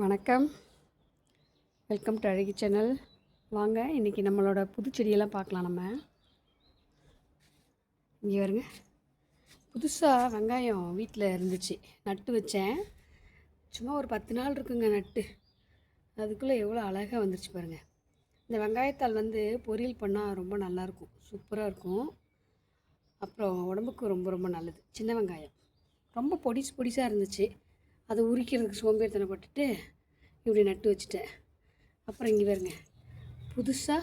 வணக்கம், welcome to அழகி channel. வாங்க இன்றைக்கி நம்மளோட புதுச்செடியெல்லாம் பார்க்கலாம். நம்ம இங்கே வருங்க, புதுசாக வெங்காயம் வீட்டில் இருந்துச்சு, நட்டு வச்சேன். சும்மா ஒரு 10 நாள் இருக்குங்க நட்டு. அதுக்குள்ளே எவ்வளோ அழகாக வந்துருச்சு பாருங்கள். இந்த வெங்காயத்தால் பொரியல் பண்ணால் ரொம்ப நல்லாயிருக்கும், சூப்பராக இருக்கும். அப்புறம் உடம்புக்கு ரொம்ப ரொம்ப நல்லது. சின்ன வெங்காயம் ரொம்ப பொடிசாக இருந்துச்சு. அதை உரிக்கிறதுக்கு சோம்பேறித்தனப்பட்டுட்டு இப்படி நட்டு வச்சுட்டேன். அப்புறம் இங்கே பாருங்க, புதுசாக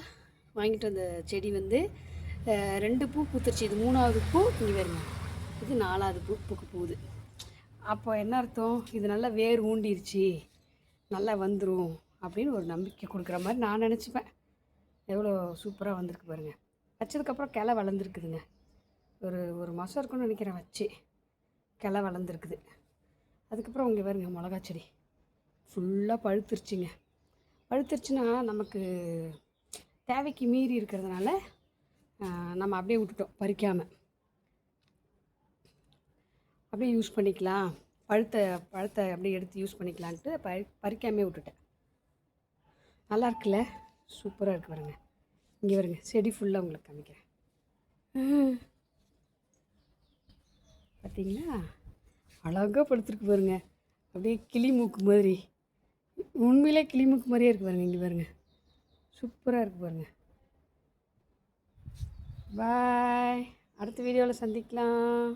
வாங்கிட்டு வந்த செடி 2 பூ பூத்துருச்சு. இது 3ஆவது பூ. இங்கே பாருங்க, இது 4ஆவது பூ பூக்க போகுது. அப்போ என்ன அர்த்தம்? இது நல்லா வேர் ஊண்டிருச்சு, நல்லா வந்துடும் அப்படின்னு ஒரு நம்பிக்கை கொடுக்குற மாதிரி நான் நினச்சிப்பேன். எவ்வளோ சூப்பராக வந்திருக்கு பாருங்கள். வச்சதுக்கப்புறம் கிளை வளர்ந்துருக்குதுங்க. ஒரு மாதம் இருக்குன்னு நினைக்கிறேன் வச்சு. கிளை வளர்ந்துருக்குது. அதுக்கப்புறம் இங்கே பாருங்க, மிளகா செடி ஃபுல்லாக பழுத்துருச்சுங்க. பழுத்துருச்சுன்னா நமக்கு தேவைக்கு மீறி இருக்கிறதுனால நம்ம அப்படியே விட்டுட்டோம், பறிக்காமல் அப்படியே யூஸ் பண்ணிக்கலாம். பழத்தை அப்படியே எடுத்து யூஸ் பண்ணிக்கலான்ட்டு பறிக்காமே விட்டுட்டேன். நல்லா இருக்குல்ல, சூப்பராக இருக்குது பாருங்க. இங்கே வருங்க, செடி ஃபுல்லாக உங்களுக்கு காமிக்கிறேன். பார்த்தீங்களா, அழகாக படுத்துருக்கு பாருங்க. அப்படியே கிளி மூக்கு மாதிரி, உண்மையிலே கிளி மூக்கு மாதிரியே இருக்குது பாருங்க. இங்கே பாருங்க, சூப்பராக இருக்குது பாருங்க. பாய், அடுத்த வீடியோவில் சந்திக்கலாம்.